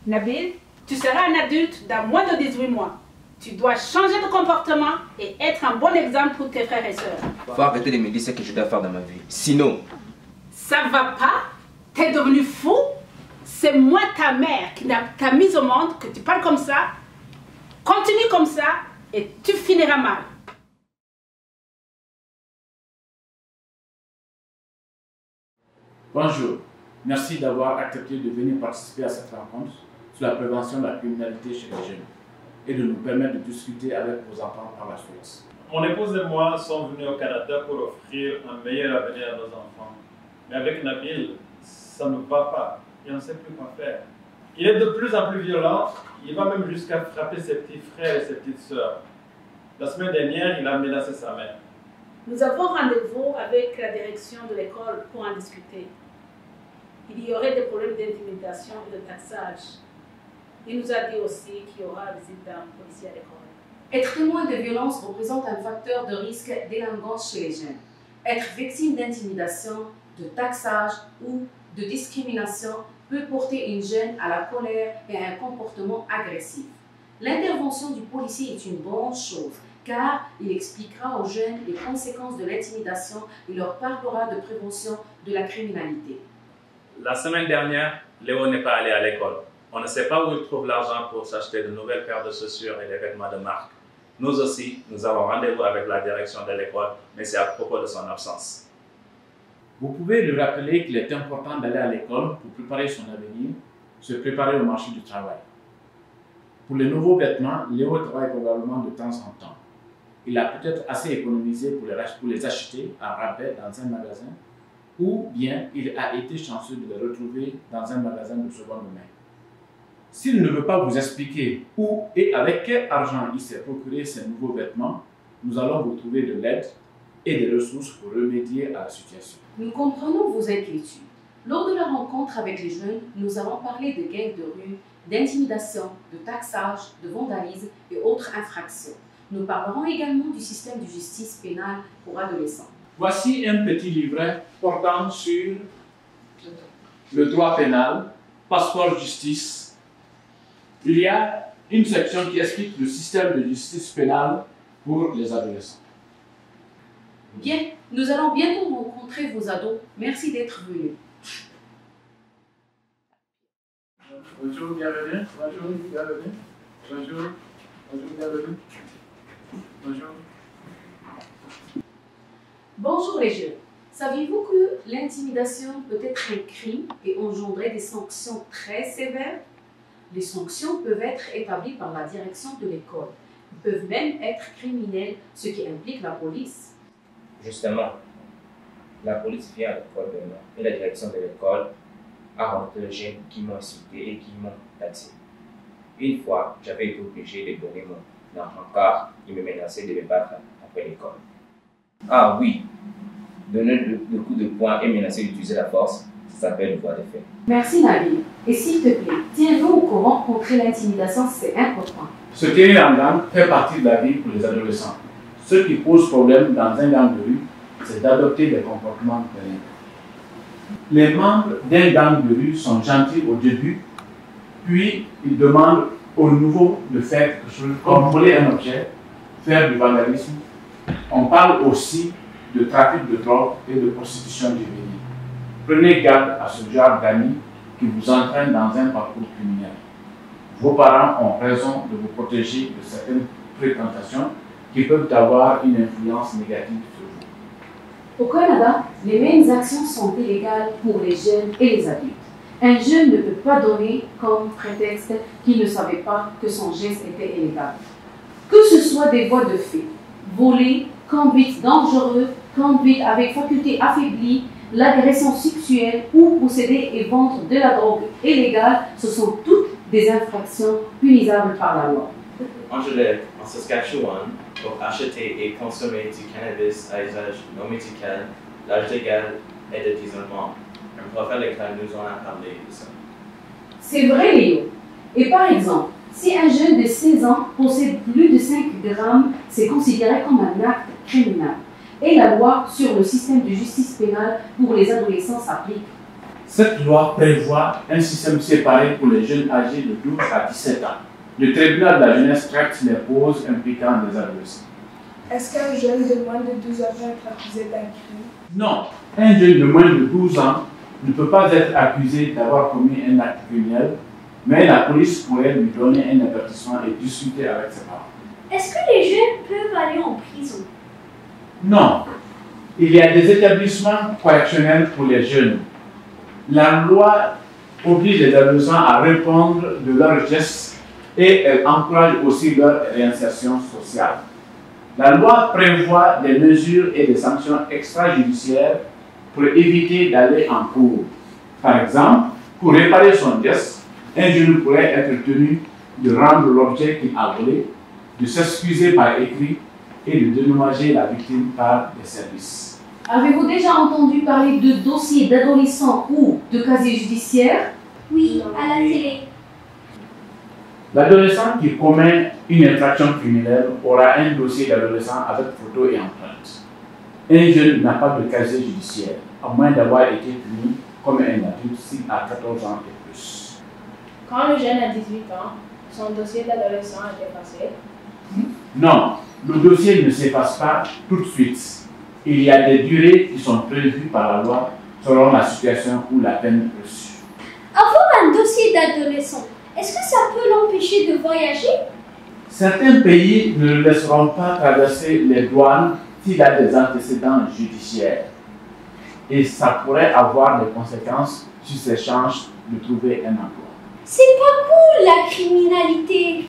Nabil, tu seras un adulte dans moins de 18 mois. Tu dois changer de comportement et être un bon exemple pour tes frères et sœurs. Faut arrêter de me dire ce que je dois faire dans ma vie. Sinon... Ça va pas? T'es devenu fou? C'est moi ta mère qui t'a mise au monde, que tu parles comme ça. Continue comme ça et tu finiras mal. Bonjour, merci d'avoir accepté de venir participer à cette rencontre sur la prévention de la criminalité chez les jeunes et de nous permettre de discuter avec vos enfants par la suite. Mon épouse et moi sommes venus au Canada pour offrir un meilleur avenir à nos enfants. Mais avec Nabil, ça ne va pas. Il ne sait plus quoi faire. Il est de plus en plus violent. Il va même jusqu'à frapper ses petits frères et ses petites sœurs. La semaine dernière, il a menacé sa mère. Nous avons rendez-vous avec la direction de l'école pour en discuter. Il y aurait des problèmes d'intimidation et de taxage. Il nous a dit aussi qu'il y aura visite d'un policier à l'école. Être témoin de violence représente un facteur de risque d'élinquance chez les jeunes. Être victime d'intimidation, de taxage ou de discrimination peut porter une jeune à la colère et à un comportement agressif. L'intervention du policier est une bonne chose car il expliquera aux jeunes les conséquences de l'intimidation et leur parlera de prévention de la criminalité. La semaine dernière, Léo n'est pas allé à l'école. On ne sait pas où il trouve l'argent pour s'acheter de nouvelles paires de chaussures et des vêtements de marque. Nous aussi, nous avons rendez-vous avec la direction de l'école, mais c'est à propos de son absence. Vous pouvez lui rappeler qu'il est important d'aller à l'école pour préparer son avenir, se préparer au marché du travail. Pour les nouveaux vêtements, Léo travaille probablement de temps en temps. Il a peut-être assez économisé pour les acheter à rabais dans un magasin, ou bien il a été chanceux de les retrouver dans un magasin de seconde main. S'il ne veut pas vous expliquer où et avec quel argent il s'est procuré ces nouveaux vêtements, nous allons vous trouver de l'aide et des ressources pour remédier à la situation. Nous comprenons vos inquiétudes. Lors de la rencontre avec les jeunes, nous avons parlé de gangs de rue, d'intimidation, de taxage, de vandalisme et autres infractions. Nous parlerons également du système de justice pénale pour adolescents. Voici un petit livret portant sur le droit pénal, passeport justice. Il y a une section qui explique le système de justice pénale pour les adolescents. Bien, nous allons bientôt rencontrer vos ados. Merci d'être venus. Bonjour, bienvenue. Bonjour, bienvenue. Bonjour, bonjour, bienvenue. Bonjour. Bonjour les jeunes. Saviez-vous que l'intimidation peut être un crime et engendrer des sanctions très sévères? Les sanctions peuvent être établies par la direction de l'école. Ils peuvent même être criminelles, ce qui implique la police. Justement, la police vient à l'école de moi et la direction de l'école a rencontré les jeunes qui m'ont insulté et qui m'ont taxé. Une fois, j'avais été obligé de donner mon argent car ils me menaçaient de me battre après l'école. Ah oui, donner le coup de poing et menacer d'utiliser la force, ça s'appelle le droit de fait. Merci Nabil. Et s'il te plaît, tiens-vous au courant contre l'intimidation, c'est important. Se tenir en gang fait partie de la vie pour les adolescents. Ce qui pose problème dans un gang de rue, c'est d'adopter des comportements délinquants. Les membres d'un gang de rue sont gentils au début, puis ils demandent aux nouveaux de faire quelque chose comme voler un objet, faire du vandalisme. On parle aussi de trafic de drogue et de prostitution juvénile. Prenez garde à ce genre d'amis qui vous entraînent dans un parcours criminel. Vos parents ont raison de vous protéger de certaines fréquentations qui peuvent avoir une influence négative sur vous. Au Canada, les mêmes actions sont illégales pour les jeunes et les adultes. Un jeune ne peut pas donner comme prétexte qu'il ne savait pas que son geste était illégal. Que ce soit des voies de fait, voler, conduite dangereuse, conduite avec faculté affaiblie, l'agression sexuelle ou posséder et vendre de la drogue illégale, ce sont toutes des infractions punisables par la loi. Angela, en Saskatchewan, pour acheter et consommer du cannabis à usage non médical, l'âge légal est de 19 ans. Un prof à l'école nous en a parlé de ça. C'est vrai, Léo. Et par exemple, si un jeune de 16 ans possède plus de 5 grammes, c'est considéré comme un acte criminel. Et la loi sur le système de justice pénale pour les adolescents s'applique. Cette loi prévoit un système séparé pour les jeunes âgés de 12 à 17 ans. Le tribunal de la jeunesse traite les causes impliquant des adolescents. Est-ce qu'un jeune de moins de 12 ans peut être accusé d'un crime? Non, un jeune de moins de 12 ans ne peut pas être accusé d'avoir commis un acte criminel, mais la police pourrait lui donner un avertissement et discuter avec ses parents. Est-ce que les jeunes peuvent aller en prison? Non, il y a des établissements correctionnels pour les jeunes. La loi oblige les adolescents à répondre de leurs gestes et elle encourage aussi leur réinsertion sociale. La loi prévoit des mesures et des sanctions extrajudiciaires pour éviter d'aller en cours. Par exemple, pour réparer son geste, un jeune pourrait être tenu de rendre l'objet qu'il a volé, de s'excuser par écrit et de dédommager la victime par des services. Avez-vous déjà entendu parler de dossiers d'adolescents ou de casiers judiciaires? Oui, à la télé. L'adolescent qui commet une infraction criminelle aura un dossier d'adolescent avec photo et empreinte. Un jeune n'a pas de casier judiciaire, à moins d'avoir été puni comme un adulte s'il a 14 ans et plus. Quand le jeune a 18 ans, son dossier d'adolescent est effacé? Non, le dossier ne s'efface pas tout de suite. Il y a des durées qui sont prévues par la loi selon la situation ou la peine reçue. Avoir un dossier d'adolescent, est-ce que ça peut l'empêcher de voyager? Certains pays ne le laisseront pas traverser les douanes s'il a des antécédents judiciaires. Et ça pourrait avoir des conséquences sur ses chances de trouver un emploi. C'est pas cool la criminalité.